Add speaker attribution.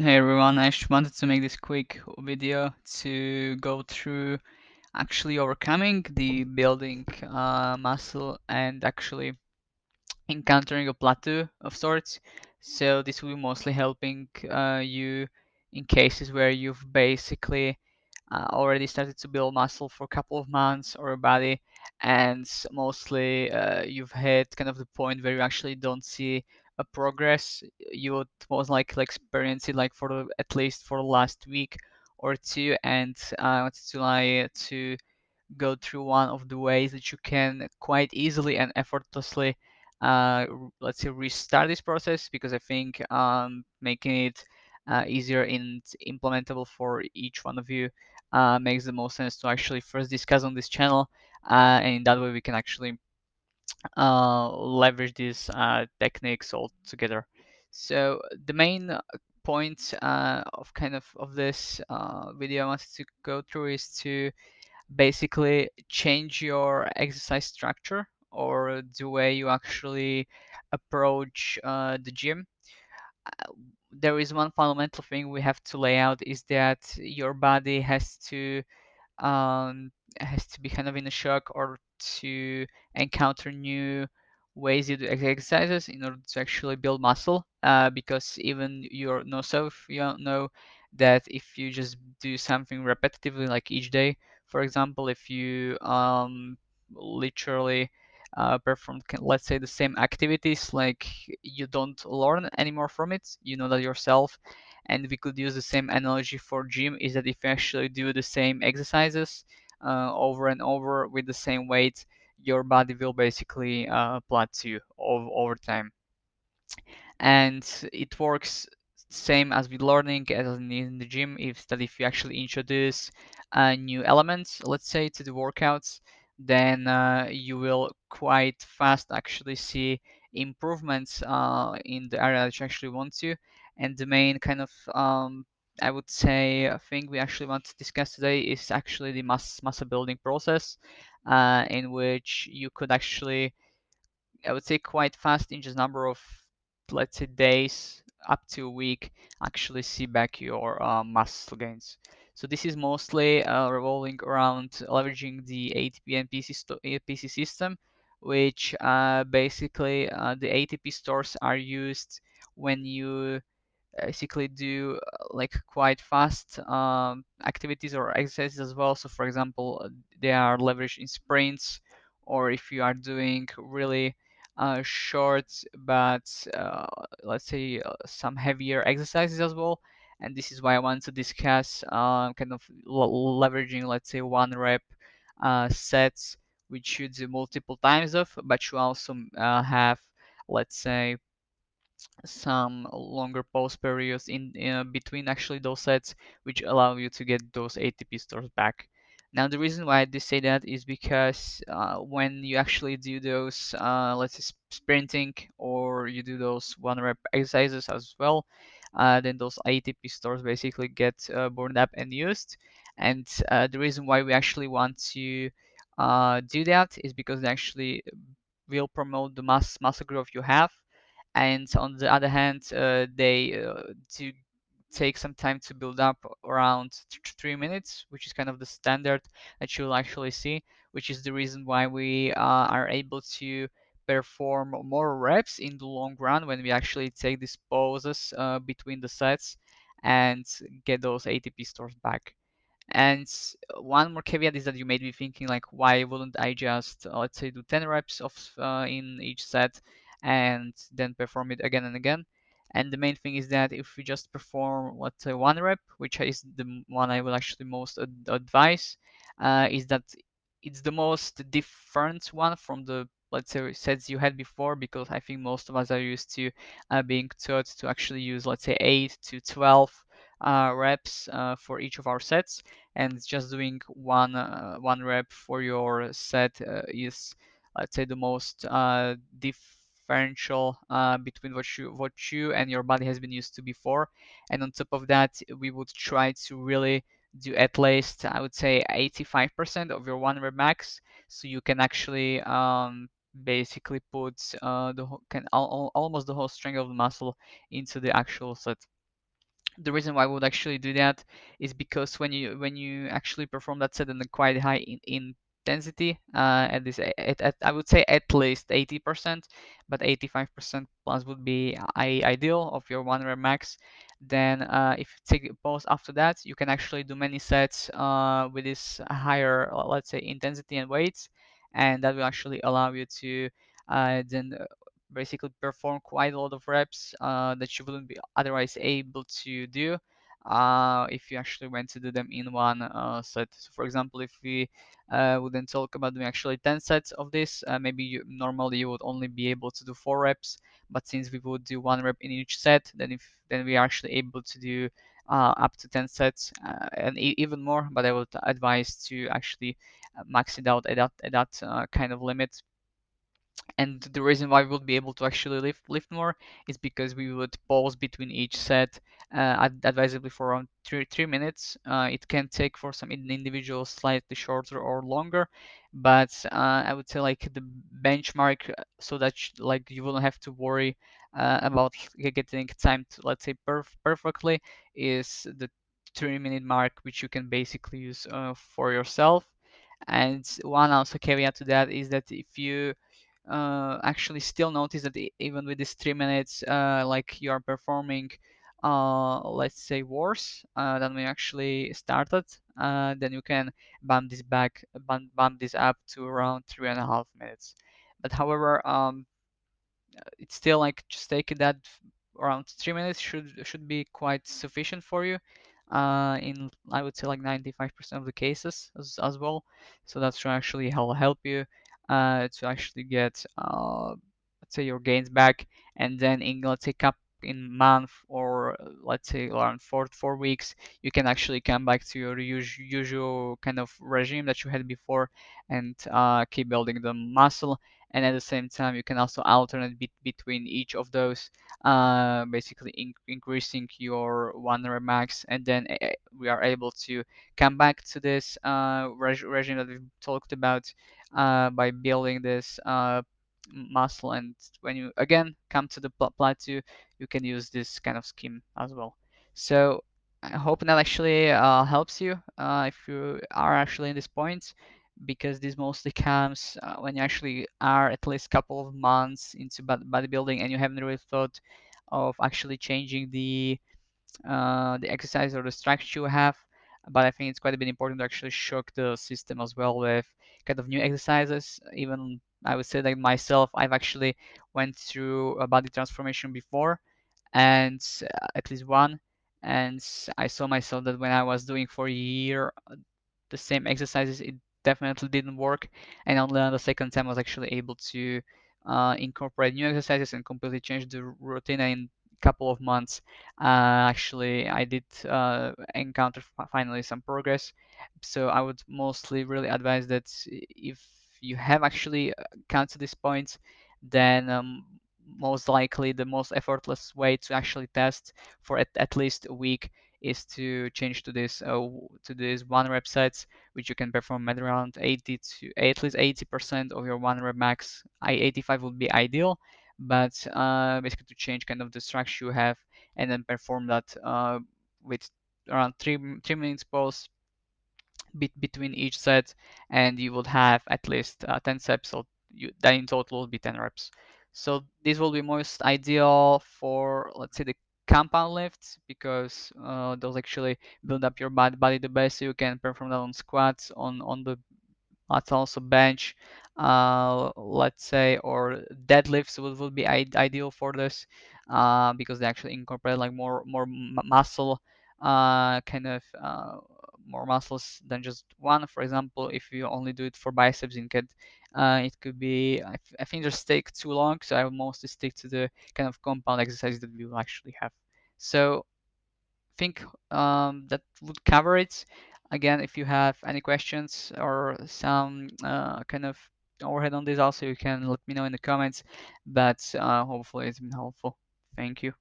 Speaker 1: Hey everyone, I just wanted to make this quick video to go through actually overcoming the building muscle and actually encountering a plateau of sorts. So this will be mostly helping you in cases where you've basically already started to build muscle for a couple of months or a body, and mostly you've hit kind of the point where you actually don't see a progress. You would most likely experience it like at least for the last week or two, and I wanted to go through one of the ways that you can quite easily and effortlessly, let's say, restart this process, because I think making it easier and implementable for each one of you makes the most sense to actually first discuss on this channel, and in that way we can actually leverage these techniques all together. So the main point of kind of this video I wanted to go through is to basically change your exercise structure or the way you actually approach the gym. There is one fundamental thing we have to lay out is that your body um, has to be kind of in a shock or to encounter new ways you do exercises in order to actually build muscle. Because even you're no self, you don't know that if you just do something repetitively, like each day, for example, if you literally perform, let's say, the same activities, like you don't learn anymore from it, you know that yourself. And we could use the same analogy for gym, is that if you actually do the same exercises over and over with the same weight, your body will basically plateau over time. And it works same as with learning as in the gym, if that if you actually introduce new elements, let's say, to the workouts, then you will quite fast actually see improvements in the area that you actually want to. And the main kind of I would say thing we actually want to discuss today is actually the muscle building process, in which you could actually, I would say, quite fast in just number of, let's say, days up to a week, actually see back your muscle gains. So this is mostly revolving around leveraging the ATP and PC system, which basically the ATP stores are used when you basically do like quite fast activities or exercises as well. So for example, they are leveraged in sprints, or if you are doing really short but let's say some heavier exercises as well. And this is why I want to discuss kind of leveraging, let's say, one rep sets, which you do multiple times of, but you also have, let's say, some longer pause periods in between actually those sets, which allow you to get those ATP stores back. Now, the reason why I do say that is because when you actually do those, let's say, sprinting, or you do those one rep exercises as well, then those ATP stores basically get burned up and used. And the reason why we actually want to do that is because they actually will promote the muscle growth you have, and on the other hand, they do take some time to build up, around 3 minutes, which is kind of the standard that you'll actually see, which is the reason why we are able to perform more reps in the long run when we actually take these pauses between the sets and get those ATP stores back. And one more caveat is that you made me thinking, like, why wouldn't I just, let's say, do 10 reps of in each set and then perform it again and again? And the main thing is that if we just perform, let's say, one rep, which is the one I will actually most advise, is that it's the most different one from the, let's say, sets you had before, because I think most of us are used to being taught to actually use, let's say, 8 to 12 reps for each of our sets, and just doing one rep for your set is, let's say, the most differential between what you and your body has been used to before. And on top of that, we would try to really do at least, I would say, 85% of your one rep max, so you can actually basically put almost the whole strength of the muscle into the actual set. The reason why I would actually do that is because when you actually perform that set in a quite high intensity, at this at I would say at least 80%, but 85% plus would be ideal of your 1 rep max. Then if you take a pause after that, you can actually do many sets with this higher, let's say, intensity and weights, and that will actually allow you to then basically perform quite a lot of reps that you wouldn't be otherwise able to do if you actually went to do them in one set. So for example, if we would then talk about doing actually 10 sets of this, maybe normally you would only be able to do 4 reps, but since we would do 1 rep in each set, then we are actually able to do up to 10 sets and even more. But I would advise to actually max it out at that kind of limit. And the reason why we would be able to actually lift more is because we would pause between each set, advisably for around 3 minutes. It can take for some individuals slightly shorter or longer, but I would say like the benchmark, so that like you wouldn't have to worry about getting timed, let's say perfectly, is the 3 minute mark, which you can basically use for yourself. And one also caveat to that is that if you actually still notice that even with these 3 minutes, like you are performing, let's say, worse than we actually started, then you can bump this up to around 3.5 minutes. But however, it's still like just take that around 3 minutes should be quite sufficient for you in I would say like 95% of the cases as well. So that should actually help you to actually get let's say your gains back, and then in let's say in month, or let's say around 4 weeks, you can actually come back to your usual kind of regime that you had before, and keep building the muscle. And at the same time you can also alternate between each of those, basically increasing your 1 rep max, and then we are able to come back to this regime that we've talked about by building this muscle. And when you again come to the plateau, you can use this kind of scheme as well. So I hope that actually helps you if you are actually in this point, because this mostly comes when you actually are at least a couple of months into bodybuilding and you haven't really thought of actually changing the exercise or the structure you have. But I think it's quite a bit important to actually shock the system as well with kind of new exercises. Even I would say that myself, I've actually went through a body transformation before, and at least one. And I saw myself that when I was doing for a year the same exercises, it definitely didn't work. And only on the second time I was actually able to incorporate new exercises and completely change the routine. And in a couple of months, actually, I did encounter finally some progress. So I would mostly really advise that if you have actually come to this point, then most likely the most effortless way to actually test for at least a week is to change to this 1 rep sets, which you can perform at around 80 to at least 80% of your 1 rep max. 85 would be ideal, but basically to change kind of the structure you have, and then perform that with around 3 minutes pause between each set, and you would have at least 10 sets, so that in total will be 10 reps. So this will be most ideal for, let's say, the compound lifts, because those actually build up your body the best. So you can perform that on squats, on the let's also bench, let's say, or deadlifts would be ideal for this, because they actually incorporate like more muscle, kind of more muscles than just one. For example, if you only do it for biceps, it could be, I think just take too long, so I will mostly stick to the kind of compound exercises that we will actually have. So think that would cover it. Again, if you have any questions or some kind of overhead on this, also you can let me know in the comments. But hopefully it's been helpful. Thank you.